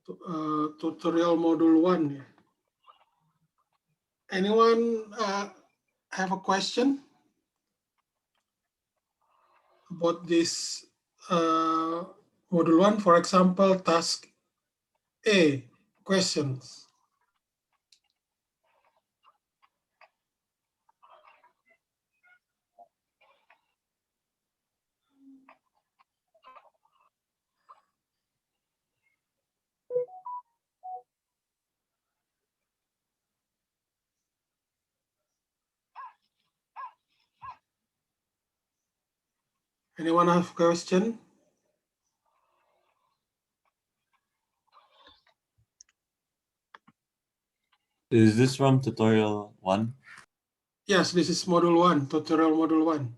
tutorial module 1. Anyone have a question about this module 1? For example, task A, questions. Anyone have a question? Is this from tutorial 1? Yes, this is module 1, tutorial module 1.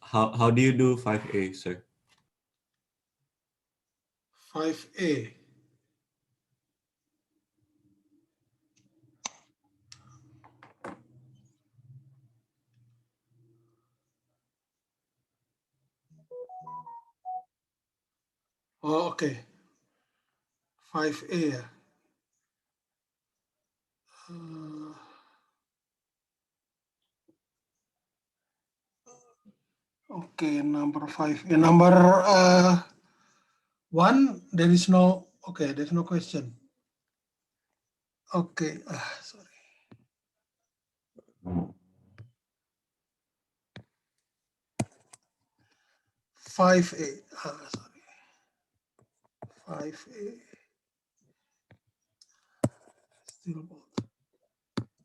How do you do 5A, sir? 5A. Oh, okay. 5A. Okay, number 5. Number 1, there is no, okay, there's no question. Okay, sorry. 5A, sorry. 5A. Still both.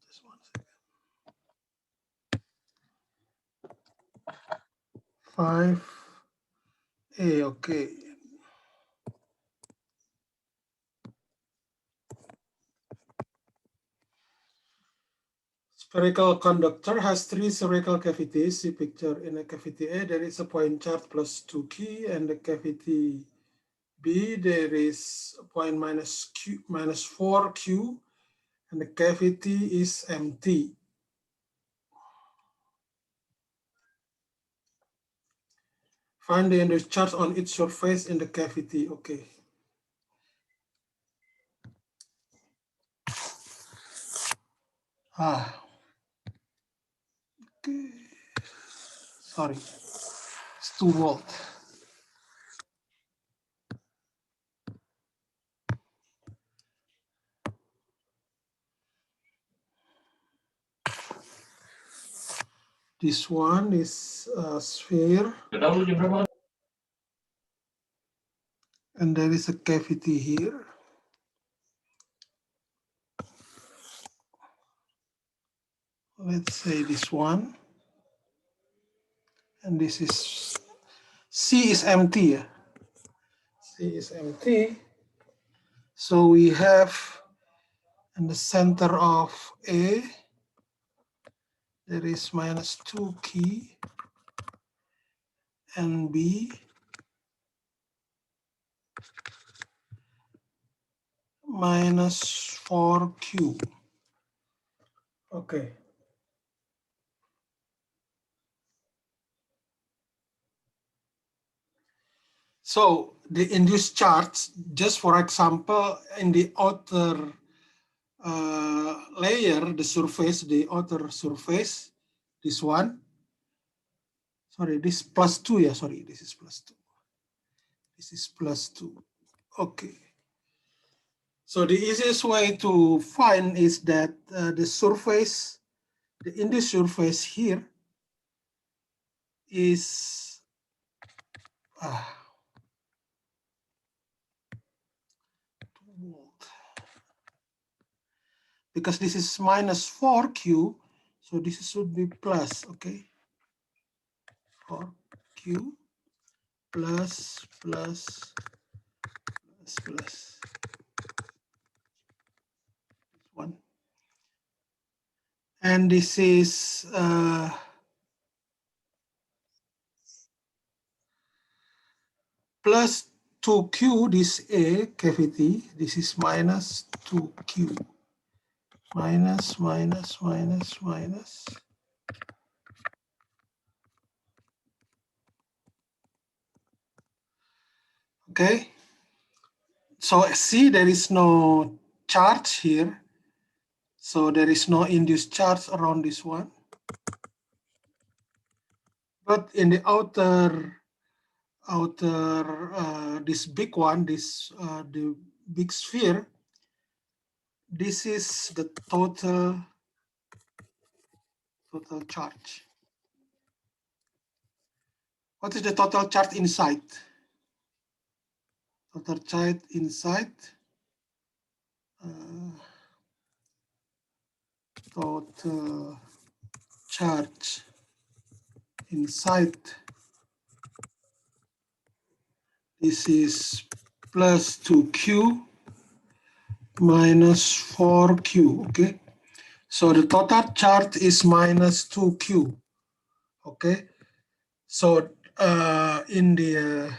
Just 1 second. 5A, okay. Spherical conductor has 3 spherical cavities. See picture. In a cavity A, there is a point charge plus 2Q, and the cavity B, there is a point minus 4Q, and the cavity is empty. Find the induced charge on each surface in the cavity. Okay. Okay. Sorry. It's 2 volt. This one is a sphere. And there is a cavity here. Let's say this one. And this is, C is empty. C is empty. So we have in the center of A, there is minus 2Q, and B minus 4Q. Okay. So the induced charge, just for example, in the outer layer, the surface, the outer surface, this one. Sorry, this plus 2, yeah, sorry, this is plus 2. This is plus 2. Okay. So the easiest way to find is that the surface, the induced surface here is 2 volt. Because this is minus 4Q, so this should be plus, okay? 4Q plus. One. And this is plus 2Q, this A cavity, this is minus 2Q. Minus. Okay. So see, there is no charge here. So there is no induced charge around this one. But in the outer this big one, the big sphere, this is the total charge. What is the total charge inside? Total charge inside. Total charge inside. This is plus 2q minus 4q. Okay. So the total charge is minus 2q. Okay. So in the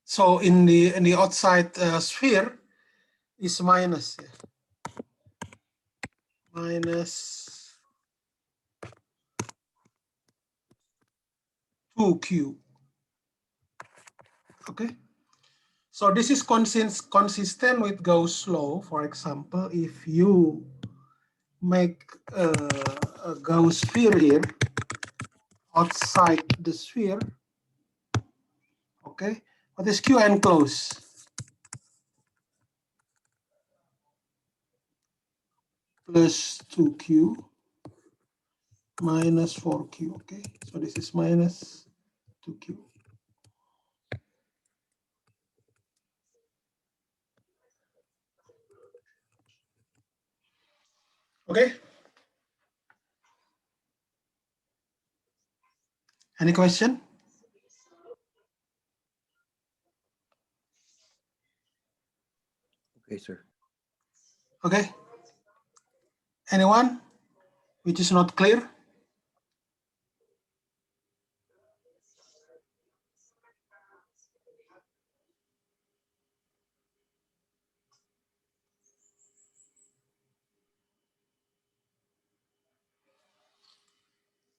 so in the outside sphere is minus, yeah. Minus 2q. Okay. So this is consistent with Gauss law. For example, if you make a Gauss sphere here outside the sphere, okay, what is Q enclosed? Plus 2Q minus 4Q, okay? So this is minus 2Q. Okay? Any question? Okay, sir. Okay. Anyone which is not clear?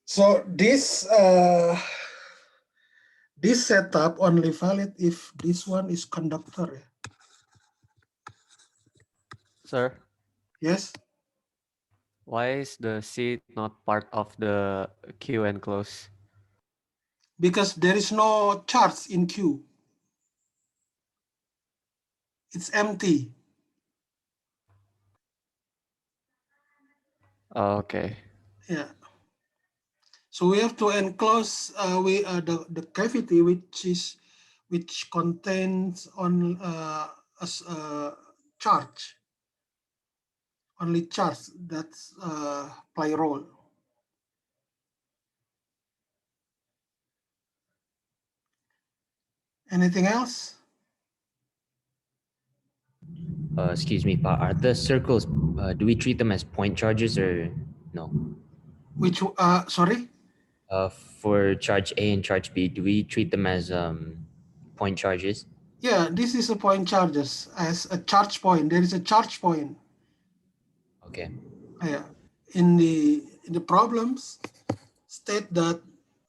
So this setup only valid if this one is conductor. Sir, Yes? why is the C not part of the Q enclosed? Because there is no charge in Q. It's empty. Oh, okay. Yeah. So we have to enclose the cavity which contains on charge, only charge that's play role. Anything else? Excuse me, Pa, are the circles, do we treat them as point charges or no? Which sorry? For charge A and charge B, do we treat them as point charges? Yeah, this is a point charges as a charge point. There is a charge point. Okay. Yeah. In the problems state that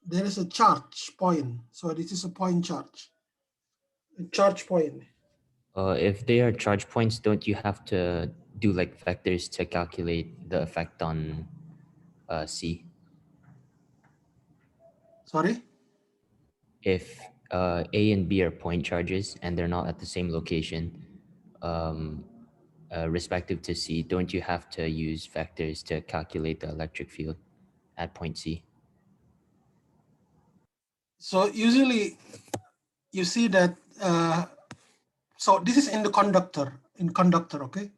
there is a charge point. So this is a point charge. A charge point. If they are charge points, don't you have to do like vectors to calculate the effect on C? Sorry? If A and B are point charges and they're not at the same location, respective to C, don't you have to use vectors to calculate the electric field at point C? So usually you see that, so this is in the conductor, okay?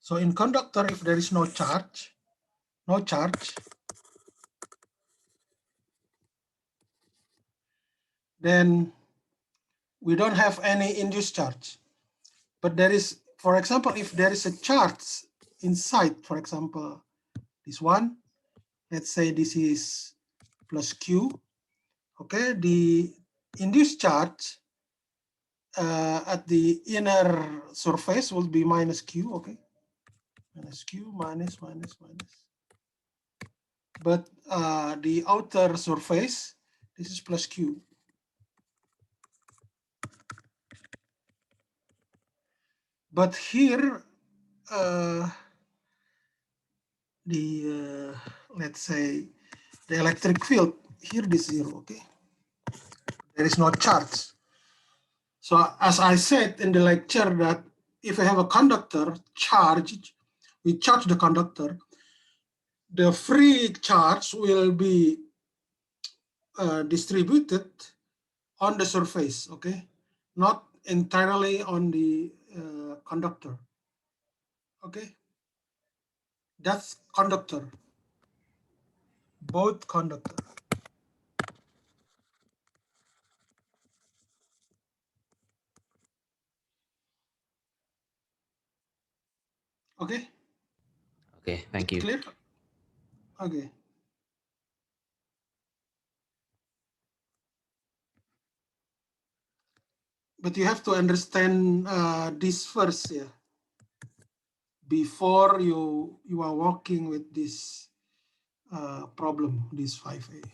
So in conductor, if there is no charge, then we don't have any induced charge. But there is, for example, if there is a charge inside, for example, this one, let's say this is plus Q, okay? The induced charge at the inner surface will be minus Q, okay? Minus Q, minus. But the outer surface, this is plus Q. But here, let's say, the electric field, here this zero, okay? There is no charge. So as I said in the lecture that if I have a conductor charged, we charge the conductor, the free charge will be distributed on the surface, okay? Not entirely on the conductor, okay? That's conductor, both conductor. Okay? Okay, thank you. Clear? Okay. But you have to understand this first, yeah, before you are working with this problem, this 5A.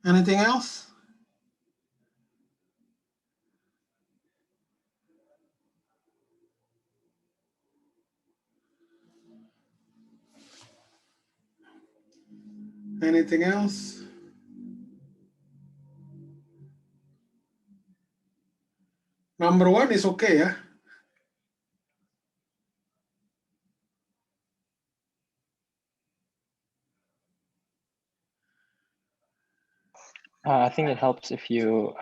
Anything else? Anything else? Number one is okay, yeah? I think it helps if you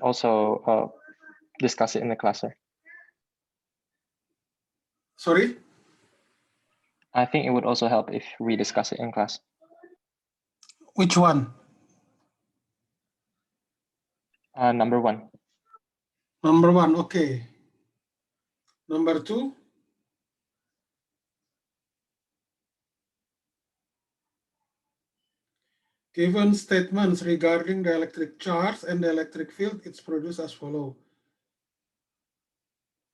also discuss it in the class, sir. Sorry? I think it would also help if we discuss it in class. Which one? Number one. Number one, okay. Number two? Given statements regarding the electric charge and the electric field, it's produced as follows.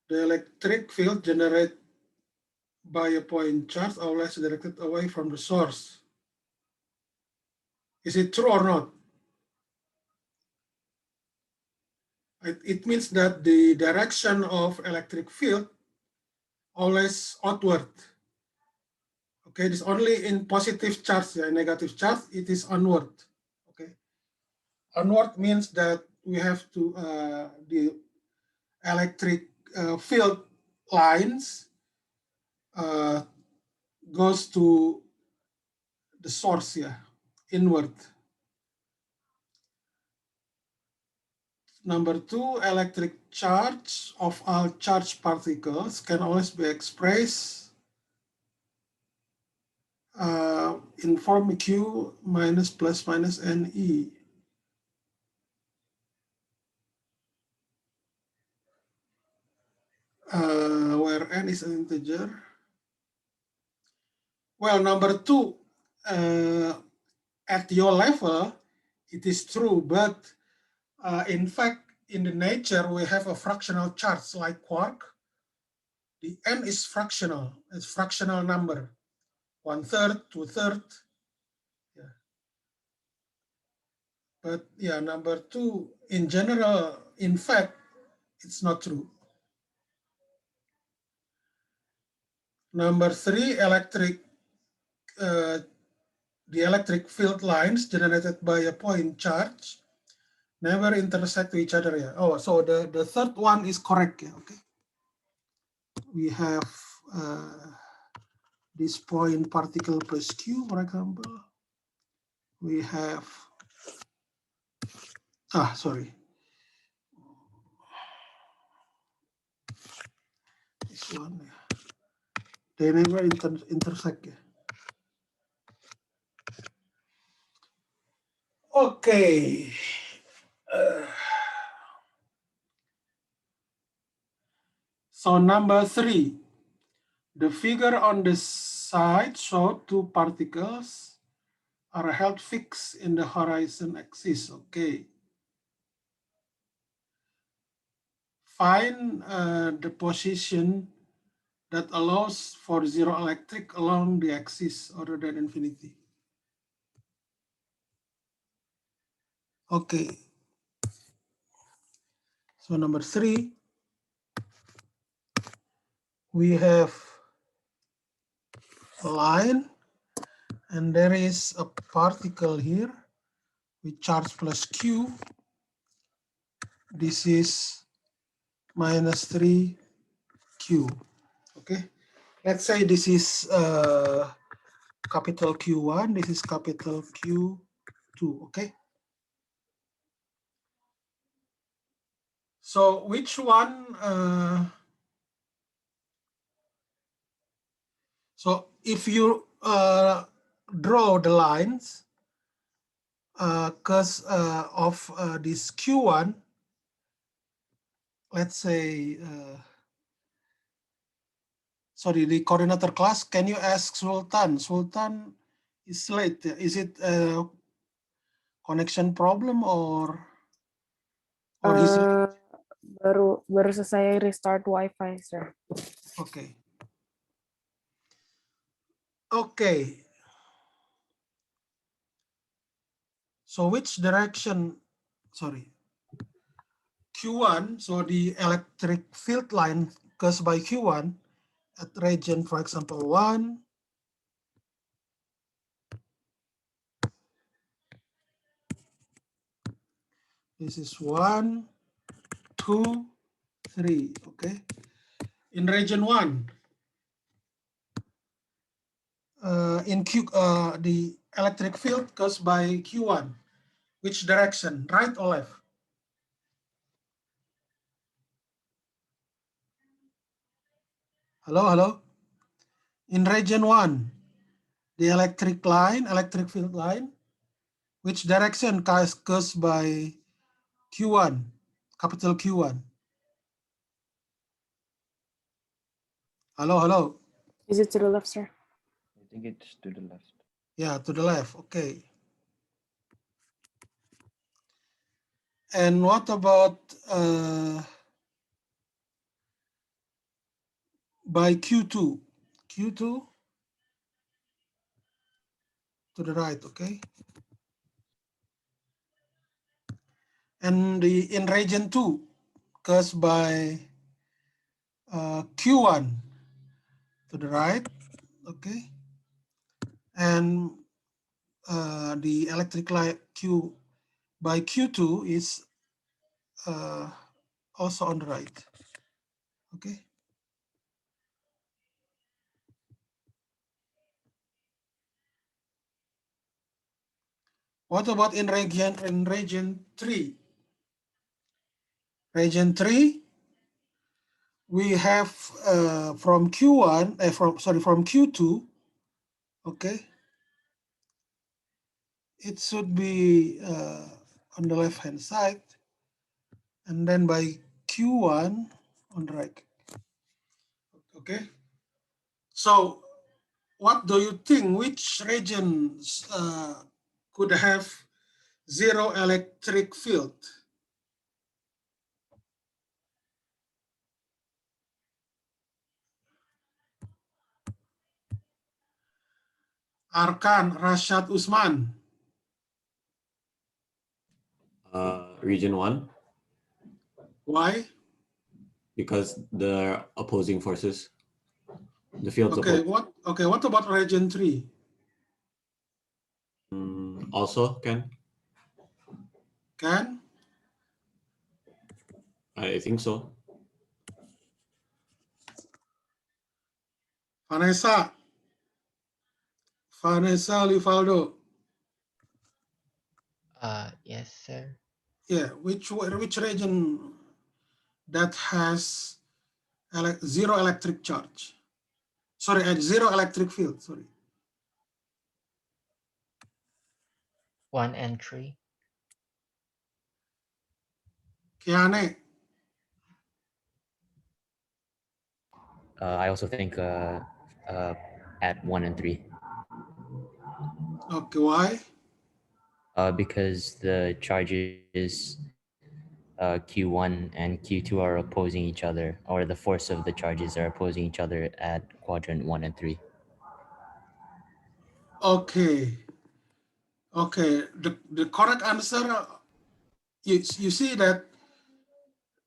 The electric field generated by a point charge always directed away from the source. Is it true or not? It means that the direction of electric field always outward. Okay, it is only in positive charge, yeah, negative charge, it is onward. Okay, onward means that we have to the electric field lines goes to the source, yeah, inward. Number two, electric charge of all charged particles can always be expressed in form Q minus plus minus NE. Where N is an integer. Well, number two, at your level, it is true, but in fact, in the nature, we have a fractional charge like quark. The N is fractional, it's fractional number, 1/3, 2/3. Yeah. But yeah, number two, in general, in fact, it's not true. Number three, the electric field lines generated by a point charge never intersect each other. Yeah. Oh, so the third one is correct. Yeah. Okay. We have this point particle plus Q, for example. We have, sorry. This one, yeah. They never intersect. Yeah. Okay. So number 3, the figure on the side showed 2 particles are held fixed in the horizon axis. Okay. Find the position that allows for zero electric along the axis other than infinity. Okay. So number 3, we have a line and there is a particle here with charge plus Q. This is minus 3Q. Okay. Let's say this is capital Q1, this is capital Q2. Okay. So which one? So if you draw the lines, because of this Q1, let's say, sorry, the coordinator class, can you ask Sultan? Sultan is late. Is it a connection problem or is it? Baru selesai restart wifi, sir. Okay. Okay. So which direction, sorry, Q1, so the electric field line goes by Q1 at region, for example, 1, this is 1, 2, 3, okay. In region 1, in Q, the electric field goes by Q1. Which direction, right or left? Hello, hello. In region 1, the electric field line, which direction goes by Q1, capital Q1? Hello, hello. Is it to the left, sir? I think it's to the left. Yeah, to the left, okay. And what about by Q2? Q2 to the right, okay. And in region 2 goes by Q1 to the right, okay. And the electric light Q by Q2 is also on the right, okay. What about in region 3? Region 3, we have from Q1, from Q2, okay. It should be on the left hand side, and then by Q1 on the right, okay. So what do you think, which regions could have zero electric field? Arkan, Rashad, Usman. Region 1, Why? because the opposing forces, the fields Okay, opposing. what about region 3? Also can, Can? I think so. Vanessa Livaldo. Yes, sir. Yeah, which region that has zero electric charge? Sorry, zero electric field, sorry. 1 and 3. Kiane, I also think at 1 and 3. Okay, why? Because the charges Q1 and Q2 are opposing each other, or the force of the charges are opposing each other at quadrant 1 and 3. Okay. Okay, the correct answer, you see that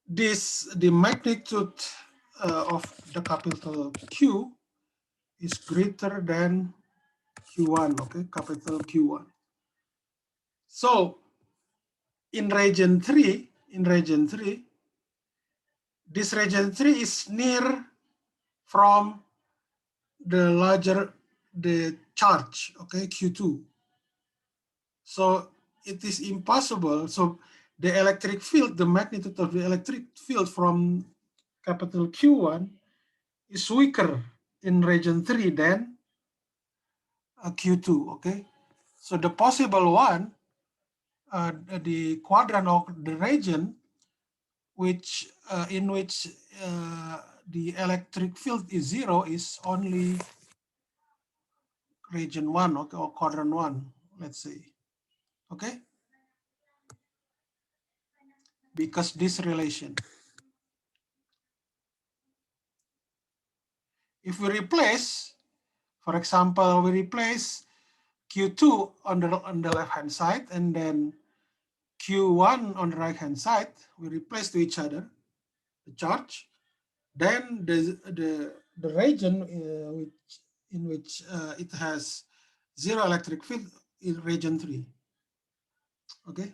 the magnitude of the capital Q is greater than Q1, okay, capital Q1. So in region 3, this region 3 is near from the charge, okay, Q2. So it is impossible. So the electric field, the magnitude of the electric field from capital Q1 is weaker in region 3 than Q2, okay? So the possible one, the quadrant of the region in which the electric field is 0 is only region 1, okay, or quadrant 1, let's say, okay? Because this relation. If we replace, for example, we replace Q2 on the left-hand side and then Q1 on the right-hand side, we replace to each other the charge, then the region in which it has 0 electric field is region 3, okay?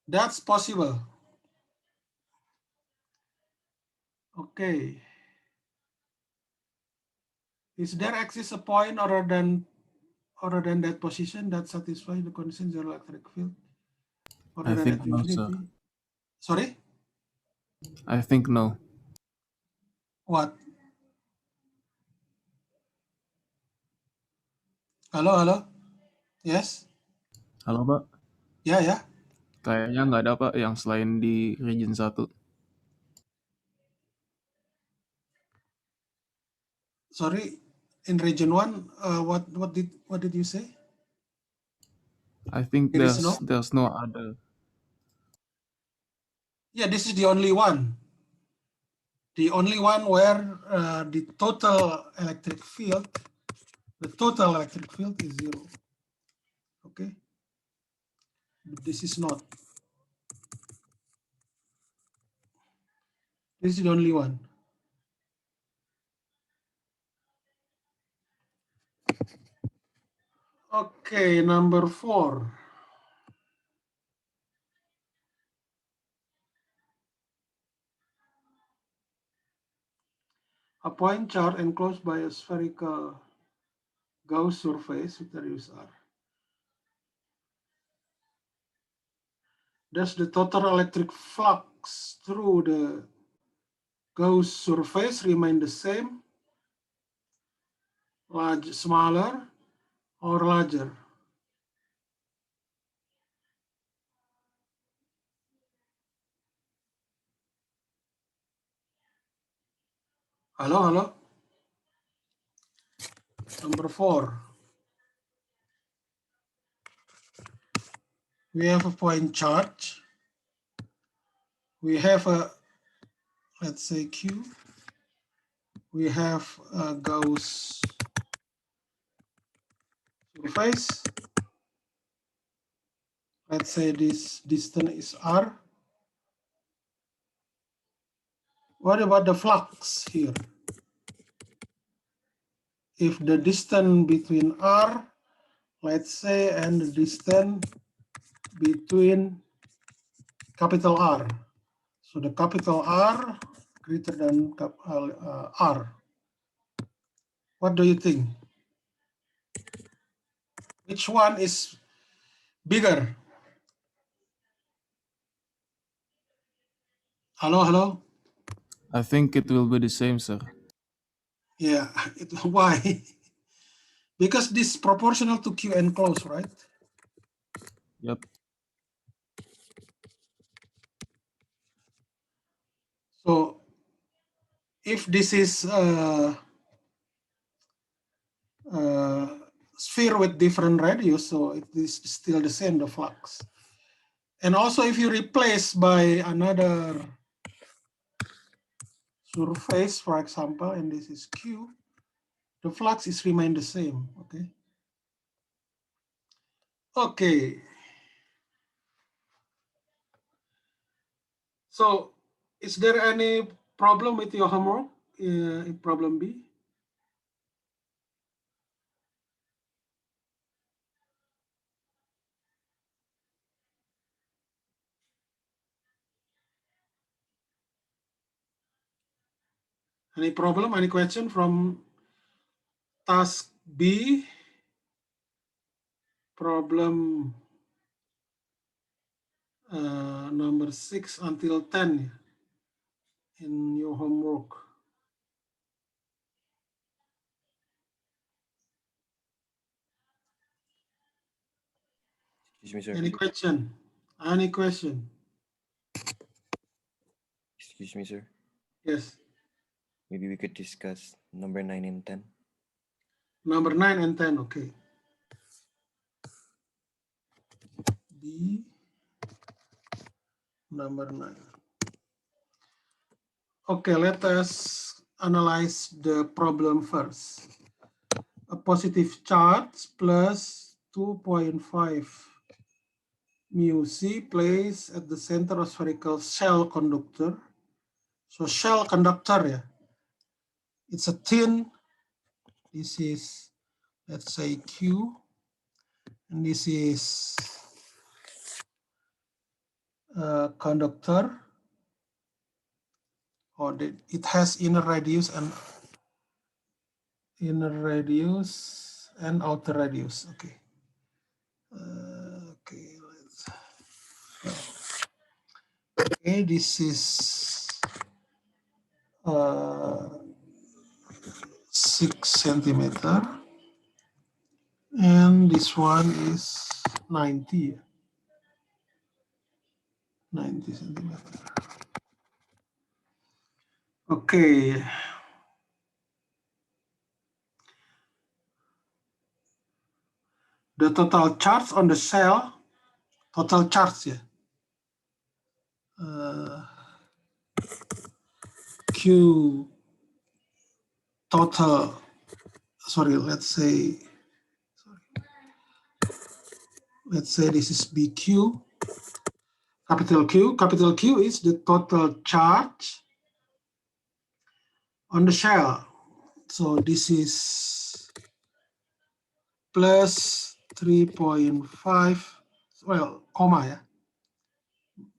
That's possible. Okay. Is there exists a point other than that position that satisfies the condition 0 electric field? Other I than think at no, sir. infinity? Sorry? I think no. What? Halo, halo? Yes? Halo, Pak. Ya, ya. Kayaknya nggak ada, Pak, yang selain di region 1. Sorry, in region 1, what did you say? I think There is no? there's no other. Yeah, this is the only one. The only one where the total electric field is 0. Okay? But this is not. This is the only one. Okay, number 4. A point charge enclosed by a spherical Gauss surface with the radius r. Does the total electric flux through the Gauss surface remain the same, smaller, or larger? Hello, hello. Number 4. We have a point charge. We have a, let's say, Q. We have a Gauss surface. Let's say this distance is r. What about the flux here? If the distance between r, let's say, and the distance between capital R. So the capital R greater than R. What do you think? Which one is bigger? Hello, hello? I think it will be the same, sir. Yeah, why? Because this is proportional to Q enclosed, right? Yep. So if this is a sphere with different radius, so it is still the same, the flux. And also if you replace by another surface, for example, and this is Q, the flux is remain the same, okay? Okay. So is there any problem with your homework, in problem B? Any problem, any question from task B? Problem number 6 until 10 in your homework. Excuse me, sir. Any question? Any question? Excuse me, sir. Yes. Maybe we could discuss number 9 and 10. Number 9 and 10, okay. B, number 9. Okay, let us analyze the problem first. A positive charge plus 2.5 mu c placed at the center of spherical shell conductor. So shell conductor, yeah, it's a thin. This is, let's say, Q, and this is conductor, or it has inner radius and outer radius. Okay. Okay. Okay. This is 6 centimeter, and this one is 90 centimeter. Okay. The total charge on the shell, total charge, yeah. Q total, sorry, let's say this is BQ, capital Q. Capital Q is the total charge on the shell. So this is plus 3.5, well, comma, yeah,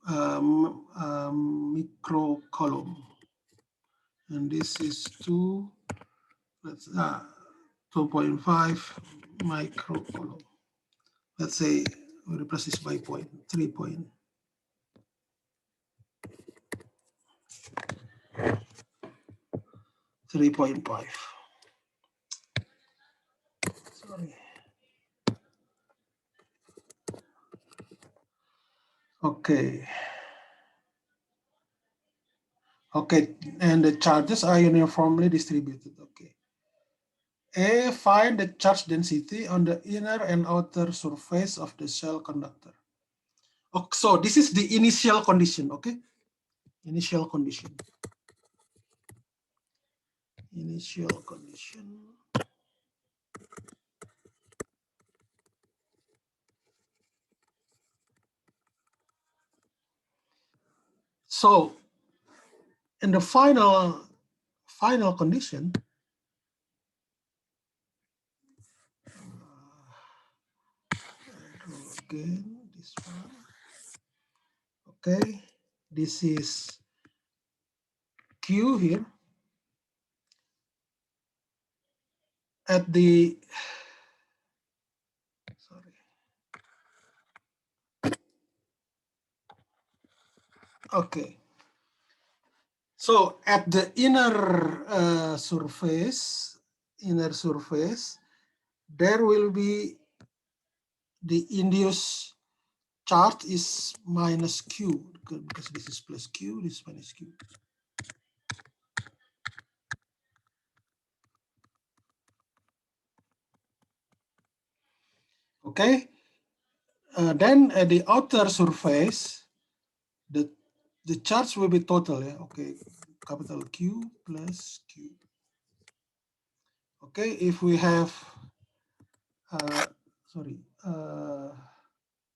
microcoulomb. And this is 2.5 microcoulomb. Let's say we replace this by 3.5. Sorry. Okay. Okay, and the charges are uniformly distributed. Okay. A, find the charge density on the inner and outer surface of the shell conductor. Okay, so this is the initial condition, okay? Initial condition. Initial condition. So, in the final condition, again, this one. Okay, this is Q here. At the, sorry. Okay. So at the inner surface, there will be the induced charge is minus Q, because this is plus Q, this is minus Q. Okay. Then at the outer surface, the charge will be total. Yeah. Okay. Capital Q plus Q. Okay. If we have,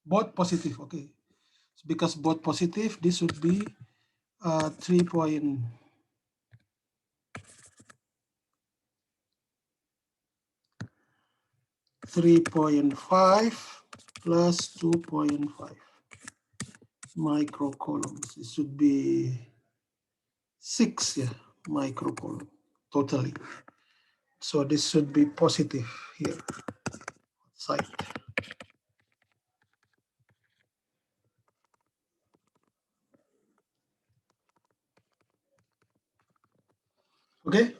both positive. Okay. Because both positive, this would be 3.5 plus 2.5 microcoulombs. It should be 6, yeah, microcoulomb totally. So this should be positive here, side. Okay.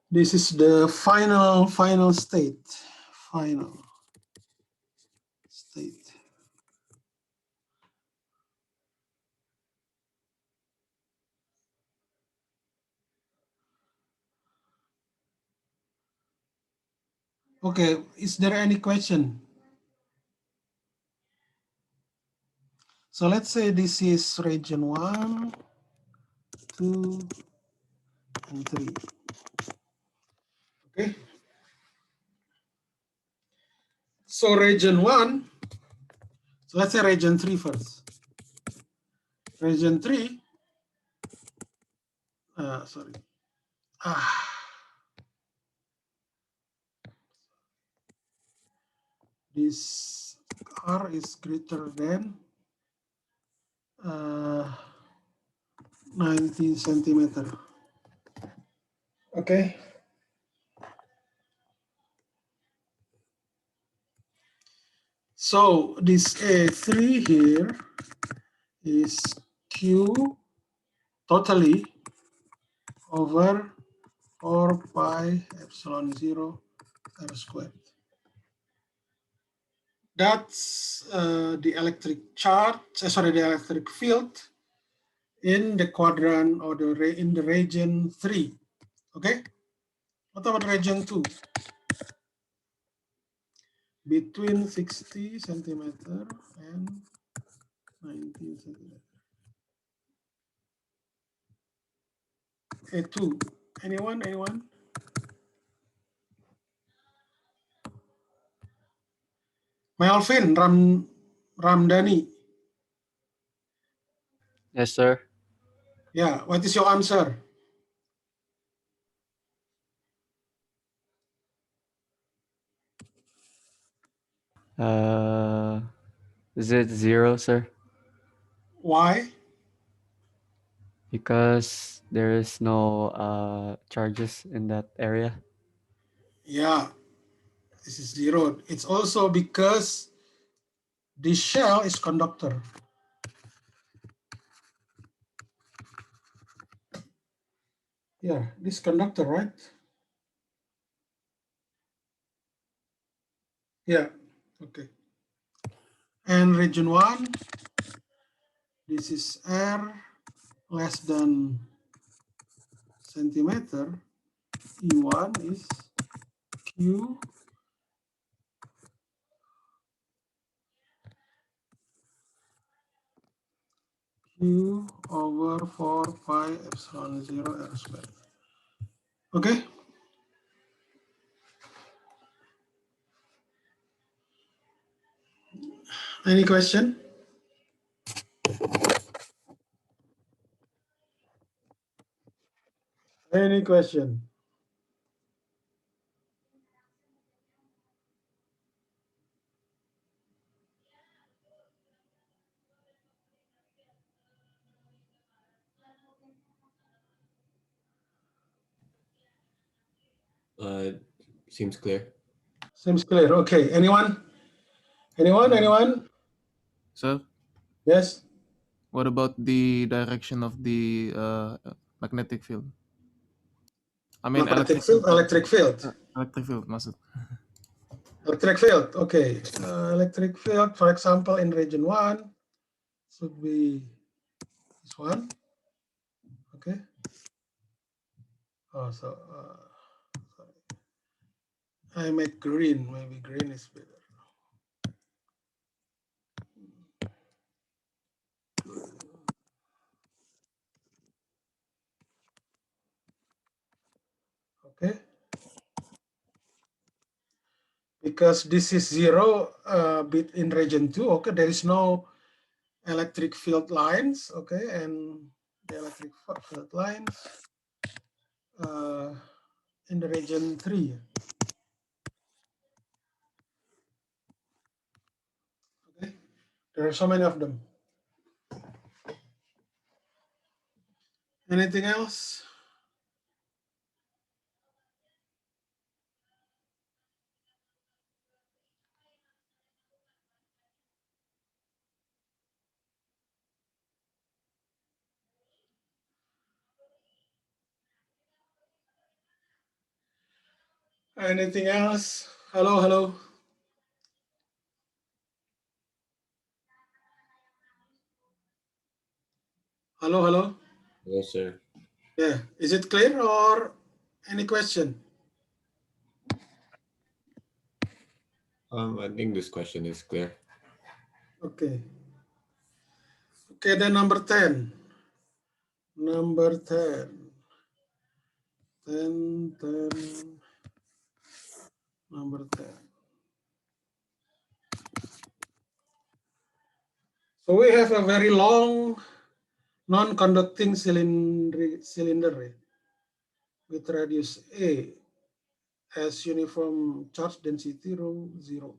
This is the final state. Final state. Okay, is there any question? So let's say this is region 1, 2, and 3. Okay. So region 1, so let's say region 3 first. Region 3, sorry. This R is greater than 19 centimeter. Okay. So this A3 here is Q totally over 4 pi epsilon 0 r squared. That's the electric charge, the electric field in the quadrant or in the region 3. Okay. What about region 2? Between 60 centimeter and 19 centimeter. A2. Anyone? Melvin Ramdhani. Yes, sir. Yeah, what is your answer? Is it 0, sir? Why? Because there is no charges in that area. Yeah, this is 0. It's also because the shell is conductor. Yeah, this conductor, right? Yeah, okay. And region 1, this is R less than centimeter. E1 is Q over 4 pi epsilon 0 r squared. Okay. Any question? Any question? Seems clear. Seems clear. Okay. Anyone? Anyone? So, Yes. what about the direction of the magnetic field? I mean, Magnetic field, electric field. electric field, maksud. Electric field. Okay. Electric field, for example, in region 1 should be this one. Okay. Oh, so sorry. I make green, maybe green is better. Okay. Because this is 0 bit in region 2, okay, there is no electric field lines, okay, and the electric field lines in the region 3. Okay, there are so many of them. Anything else? Anything else? Hello, hello. Hello, hello. Yes, sir. Yeah, is it clear or any question? I think this question is clear. Okay. Okay, then number 10. Number 10. 10. Number 10. So we have a very long non-conducting cylinder with radius A as uniform charge density rho 0.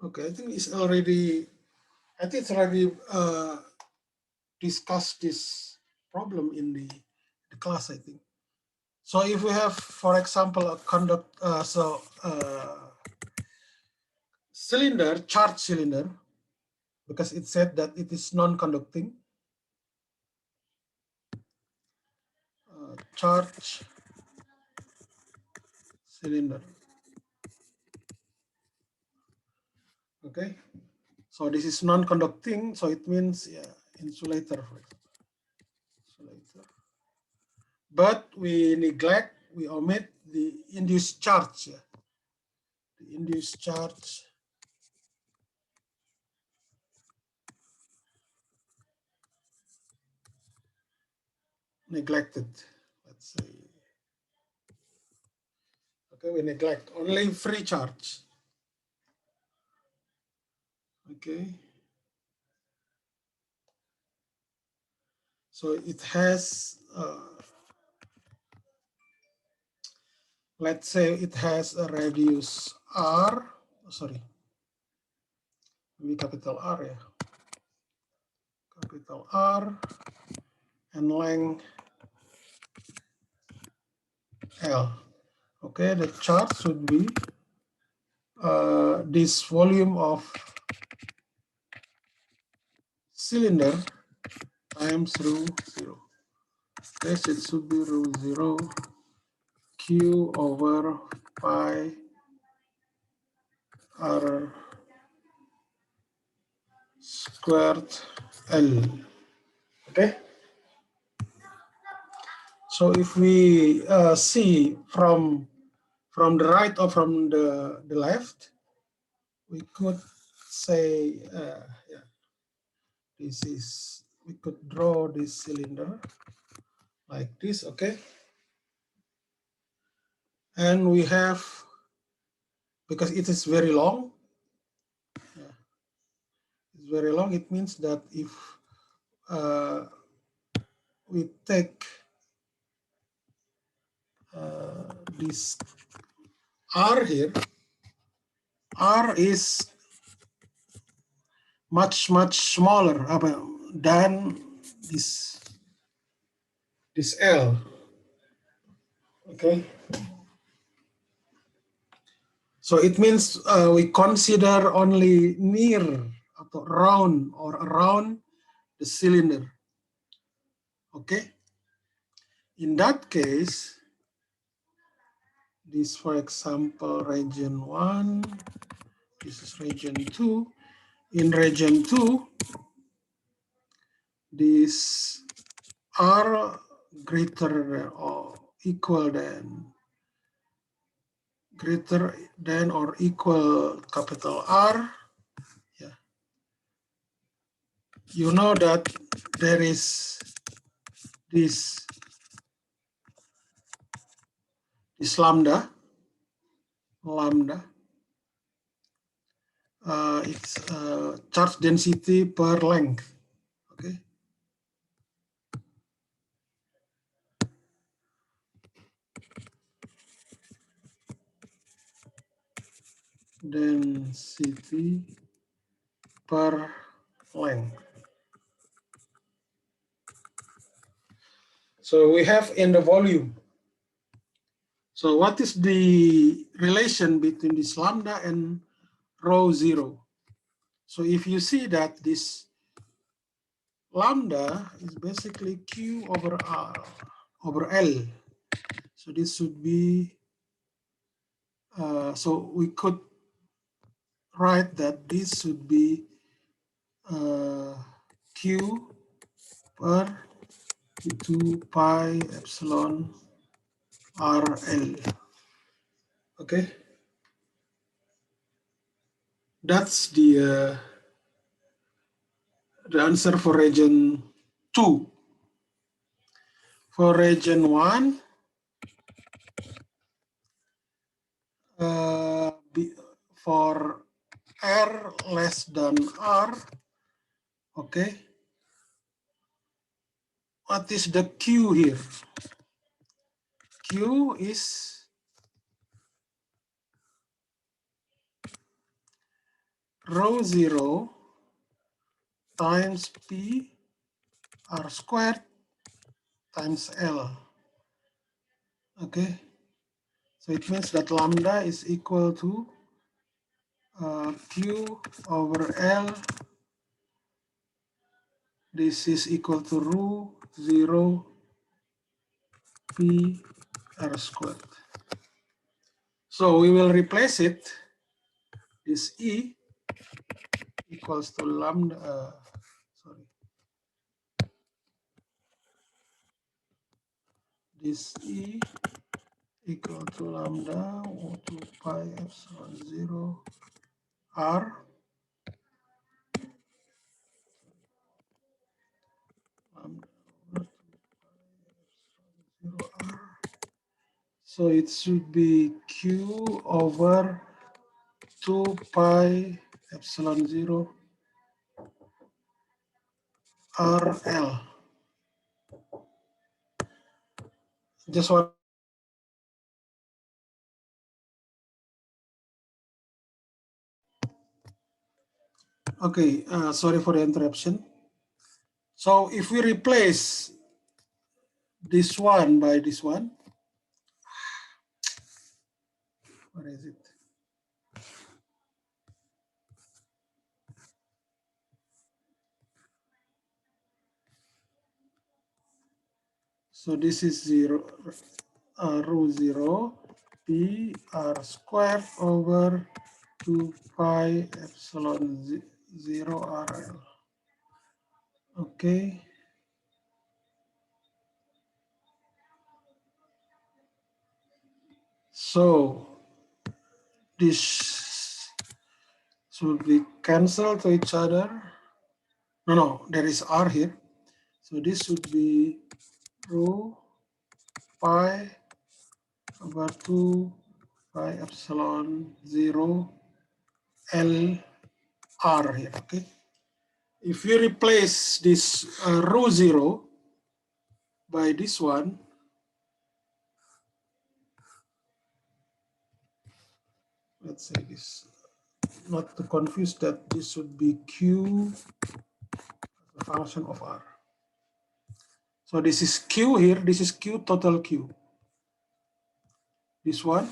Okay, I think it's already discussed this problem in the class, I think. So if we have, for example, a cylinder, charged cylinder, because it said that it is non-conducting, charged cylinder. Okay, so this is non-conducting, so it means insulator, for example. Insulator. But we omit the induced charge. Yeah. The induced charge neglected, let's say. Okay, we neglect only free charge. Okay. So it has, let's say it has a radius R, sorry, maybe capital R, yeah. Capital R and length L. Okay, the charge should be this volume of cylinder times rho 0. Okay, so it should be rho 0 Q over pi R squared L. Okay. So if we see from the right or from the left, we could say, yeah, we could draw this cylinder like this, okay? And we have, because it is very long, it's very long, it means that if we take this R here, R is much smaller than this L, okay? So it means we consider only near or around the cylinder, okay? In that case, this, for example, region 1, this is region 2. In region 2, these are greater or equal than greater than or equal capital R. Yeah. You know that there is this lambda. It's charge density per length. Okay. Density per length. So we have in the volume. So what is the relation between this lambda and rho zero? So if you see that this lambda is basically Q over R over L. So this should be, so we could write that this should be Q per 2 pi epsilon RL. Okay. That's the answer for region 2. For region 1, for R less than R, okay. What is the Q here? Q is rho 0 times P R squared times L. Okay. So it means that lambda is equal to Q over L. This is equal to rho 0 P R squared. So we will replace it. This E equals to lambda, this E equal to lambda 2 pi epsilon 0 R lambda over 2 pi epsilon 0 R. So it should be Q over 2 pi epsilon 0 RL. Just want. Okay, sorry for the interruption. So if we replace this one by this one, where is it? So this is 0, rho 0 P R squared over 2 pi epsilon 0 RL. Okay. So this should be cancelled to each other. No, there is R here. So this should be rho pi over 2 pi epsilon 0 L R here, okay? If you replace this rho 0 by this one, let's say this, not to confuse that, this should be Q as a function of R. So this is Q here, this is Q total Q. This one,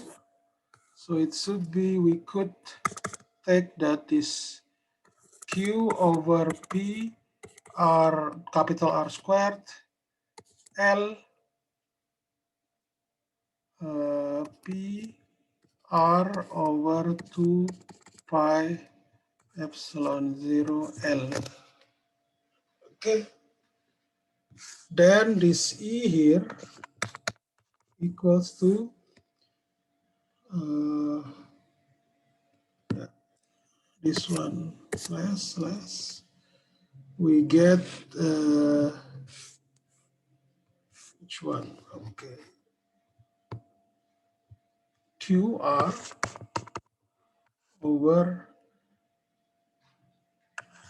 so it should be, we could take that is Q over P R capital R squared L P R over 2 pi epsilon 0 L. Okay. Then this E here equals to this one slash, we get which one? Okay. 2r over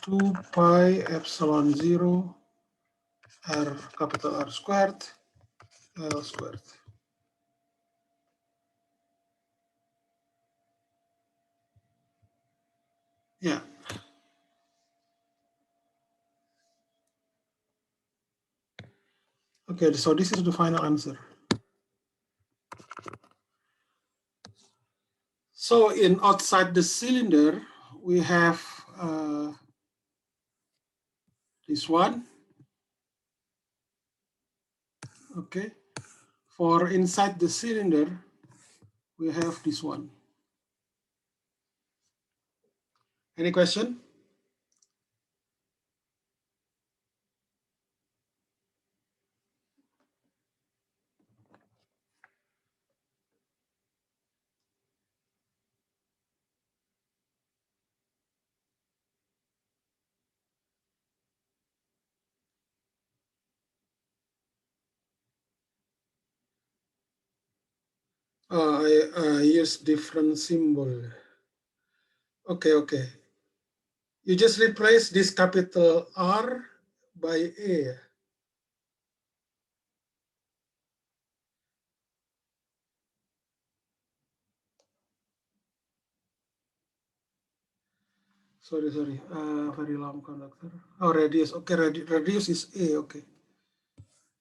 2 pi epsilon 0 r capital R squared L squared. Yeah. Okay, so this is the final answer. So in outside the cylinder, we have this one. Okay. For inside the cylinder, we have this one. Any question? I use different symbol. Okay, okay. You just replace this capital R by A. Sorry. Very long conductor. Oh, radius. Okay, radius is A. Okay.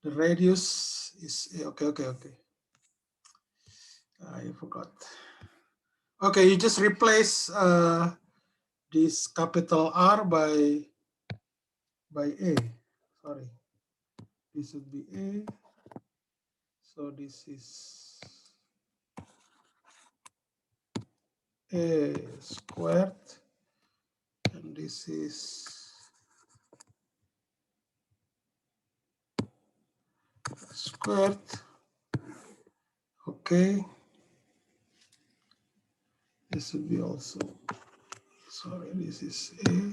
The radius is A. Okay. I forgot. Okay, you just replace this capital R by A. Sorry. This would be A. So this is A squared. And this is squared. Okay. This would be also, sorry, this is A.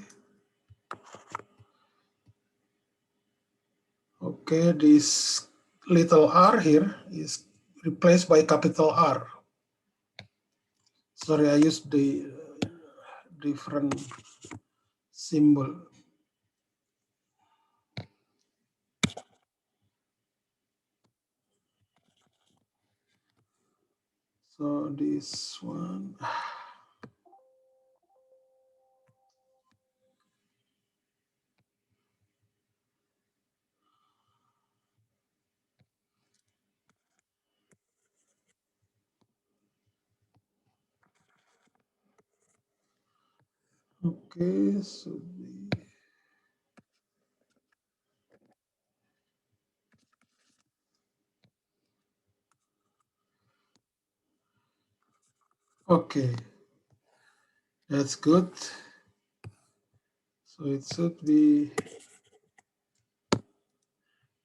Okay, this little r here is replaced by capital R. Sorry, I used the different symbol. So this one. Okay, so okay, that's good. So it should be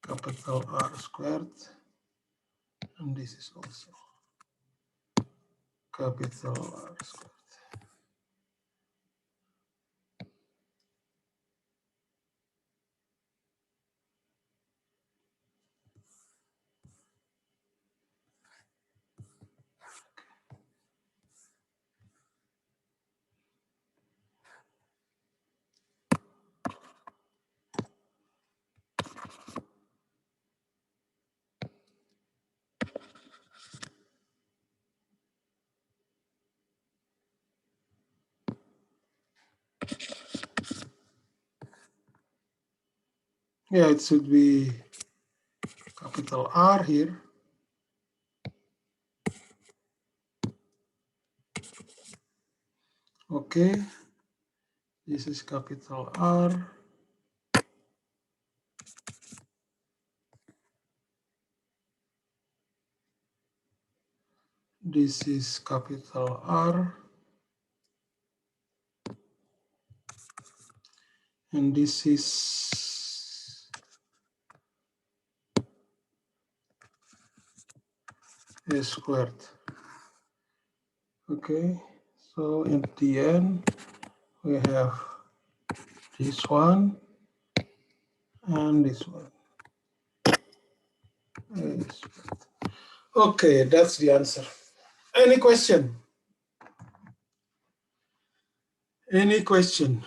capital R squared, and this is also capital R squared. Yeah, it should be capital R here. Okay, this is capital R. This is capital R. And this is A squared. Okay, so at the end, we have this one and this one. Okay, that's the answer. Any question? Any question?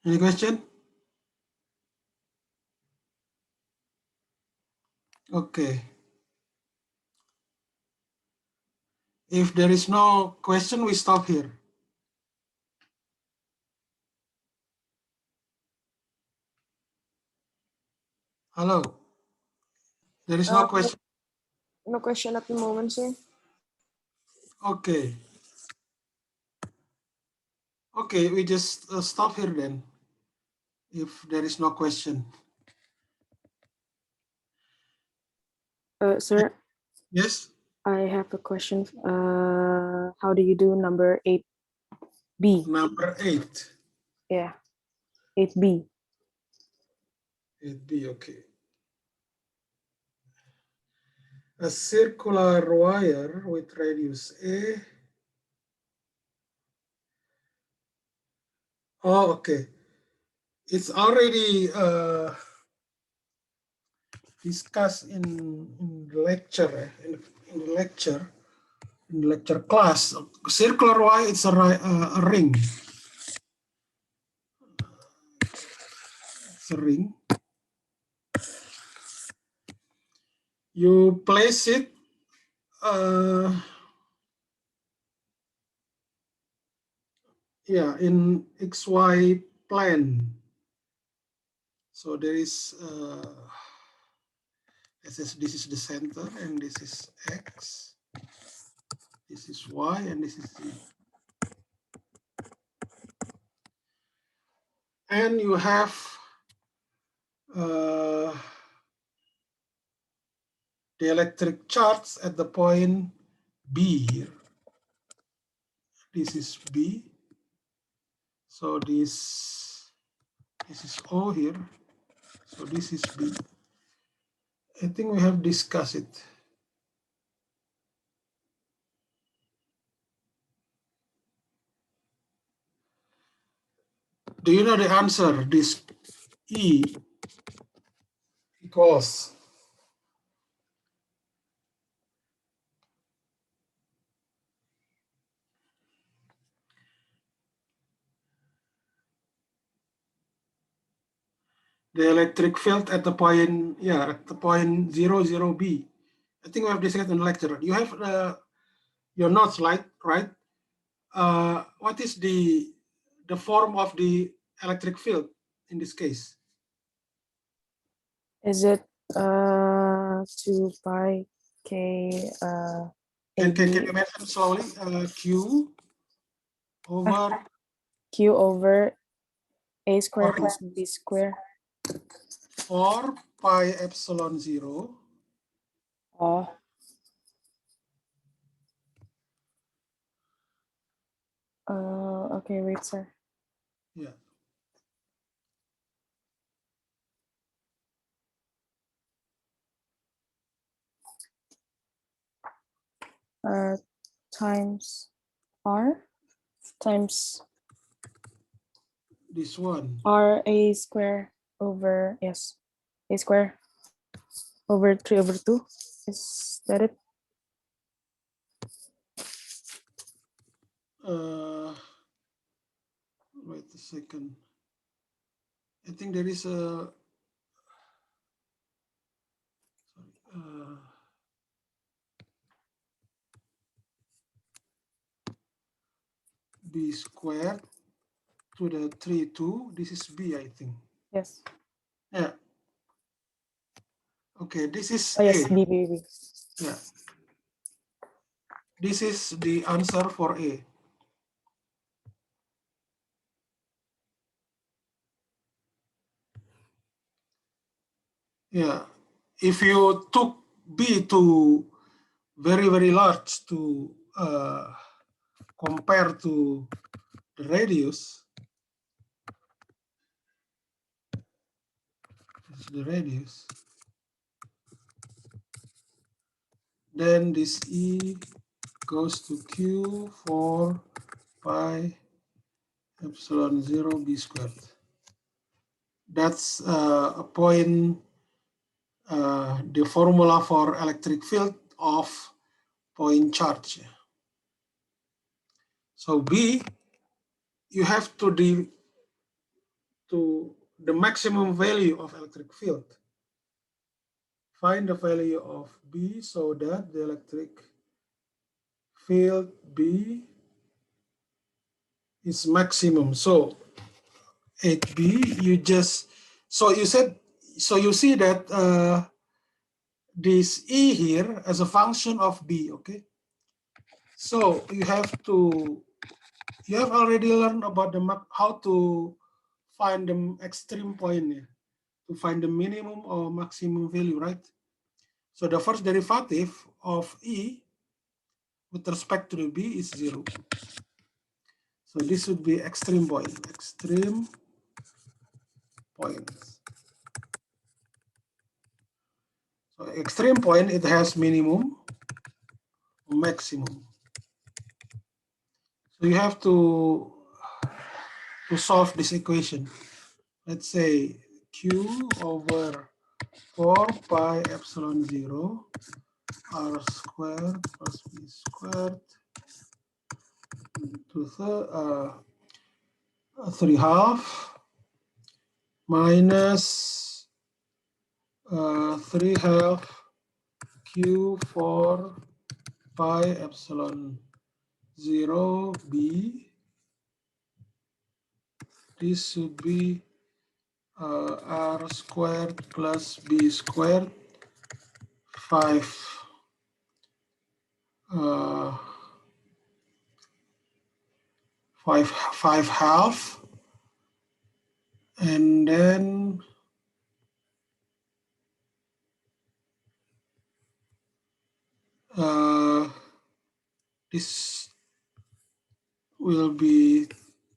Any question? Okay. If there is no question, we stop here. Hello. There is no question. No question at the moment, sir. Okay. Okay, we just stop here then. If there is no question. Sir, Yes? I have a question. How do you do number 8B? Number 8. Yeah, 8B. 8B, okay. A circular wire with radius A. Oh, okay. It's already discussed in the lecture, in the lecture class. Circular wire, it's a ring. It's a ring. You place it in XY plane. So there is this is the center, and this is X, this is Y, and this is Z. And you have the electric charge at the point B here. This is B. So this is O here. So this is B. I think we have discussed it. Do you know the answer? This E equals the electric field at the point, at the point 0, 0B. I think we have discussed in the lecture. You have your notes, right? What is the form of the electric field in this case? Is it 2 pi k Can AB you mention slowly? Q over Q over A square Or- plus B square? 4 pi epsilon 0. Oh. Okay, wait, sir. Yeah. Times R times This one. R A square over, yes, A square over 3 over 2. Is that it? Wait a second. I think there is a B squared to the 3, 2. This is B, I think. Yes. Yeah. Okay, this is Oh, yes, A. B. Yeah. This is the answer for A. Yeah. If you took B to very, very large to compare to the radius, this is the radius. Then this E goes to Q 4 pi epsilon 0 B squared. That's a point, the formula for electric field of point charge. So B, you have to the maximum value of electric field. Find the value of B so that the electric field B is maximum. So at B, you just, so you see that this E here as a function of B, okay? So you have already learned about how to find the extreme point here, to find the minimum or maximum value, right? So the first derivative of E with respect to the B is 0. So this would be extreme point, extreme points. So extreme point, it has minimum, maximum. So you have to solve this equation. Let's say Q over 4 pi epsilon 0 R squared plus B squared to the 3/2 minus 3/2 Q 4 pi epsilon 0 B. This should be R squared plus B squared 5 5/2, and then this will be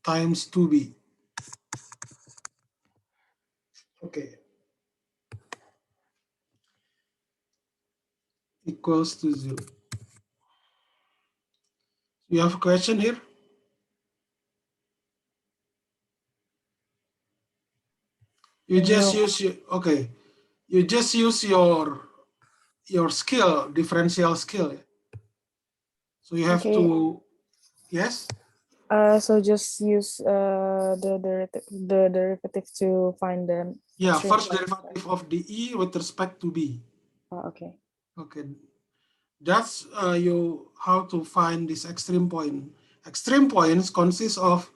times 2B. Okay. Equals to 0. You have a question here? You just use your, okay. You just use your skill, differential skill. So you have to, yes? So just use the derivative to find the First derivative of the E with respect to B. Okay. Okay. That's how to find this extreme point. Extreme points consist of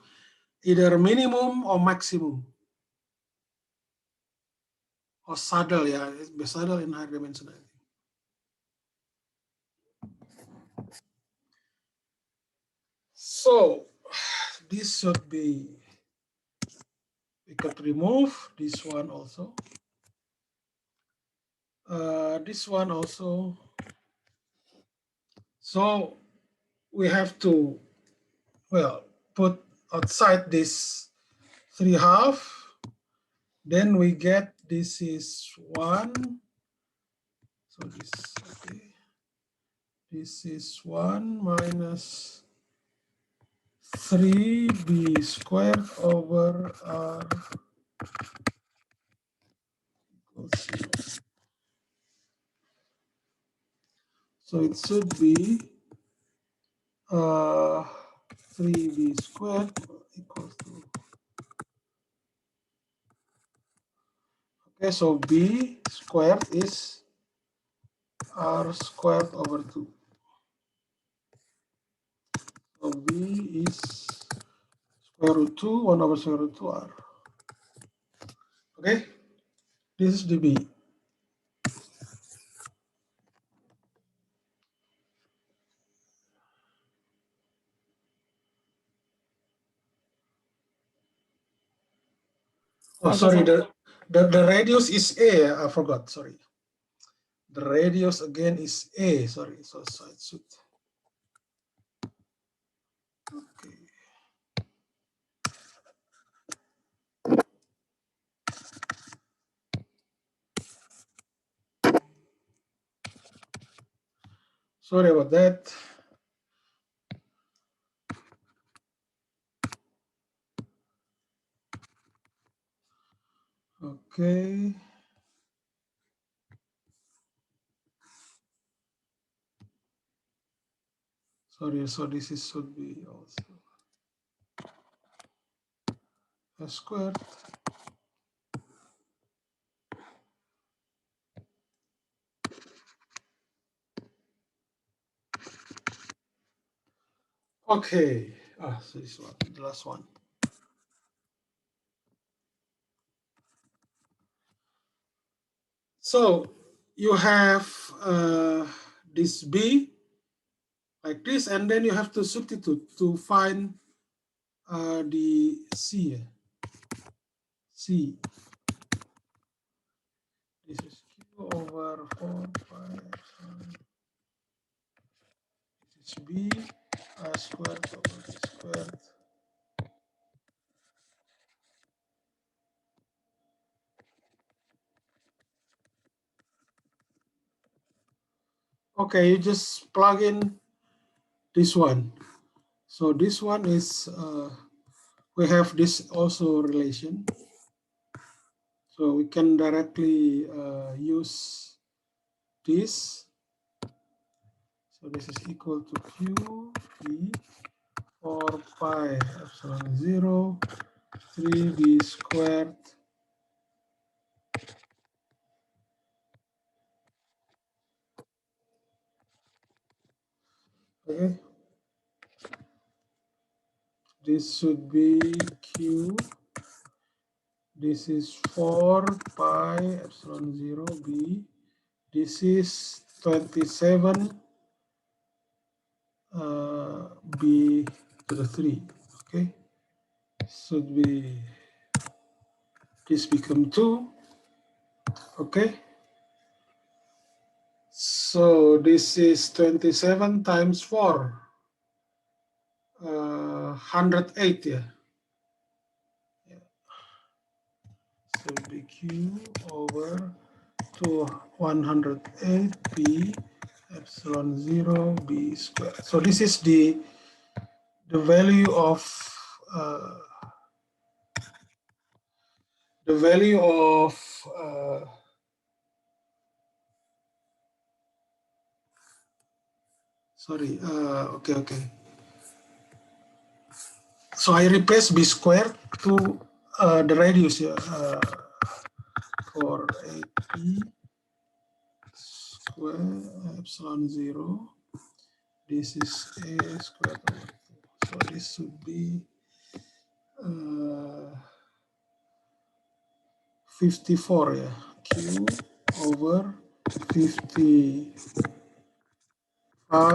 either minimum or maximum. Or saddle, yeah, it's saddle in high dimensionality. So this should be, we could remove this one also. This one also. So we have to, well, put outside this 3/2. Then we get this is 1. So this, okay. This is 1 minus 3B squared over R equals 0. So it should be 3B squared equals to, okay, so B squared is R squared over 2. So B is square root 2, 1 over square root 2 R. Okay, this is the B. Oh, sorry, the radius is A, I forgot, sorry. The radius again is A, sorry, so it should. Okay. Sorry about that. Okay. Sorry, so this is should be also S squared. Okay. So this one, the last one. So you have this B like this, and then you have to substitute to find the C. C. This is Q over 4 pi epsilon. This is B squared over B squared. Okay, you just plug in this one. So this one is, we have this also relation. So we can directly use this. So this is equal to Q B 4 pi epsilon 0 3B squared okay. This should be Q. This is 4 pi epsilon 0 B. This is 27 B to the 3. Okay. Should be, this become 2. Okay. So this is 27 times 4. 108, yeah. So BQ over to 108 B epsilon 0 B squared. So this is the value of uh, sorry, okay. So I replace B squared to the radius, yeah, for 8B square epsilon 0. This is A squared over 2. So this should be 54, yeah. Q over 50,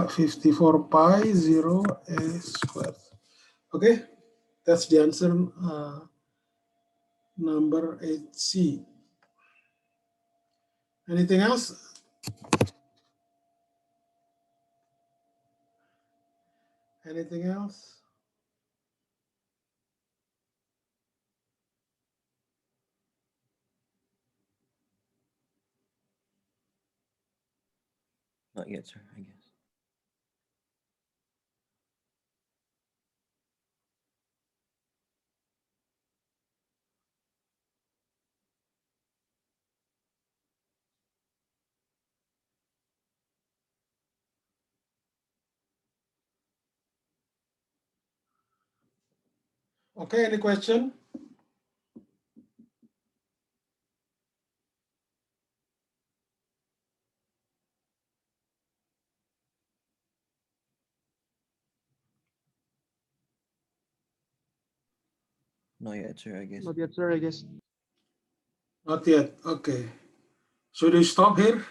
54 pi 0 A squared. Okay, that's the answer, number 8C. Anything else? Anything else? Not yet, sir, I guess. Okay, any question? Not yet, sir, I guess. Not yet, sir, I guess. Not yet. Okay. Should we stop here?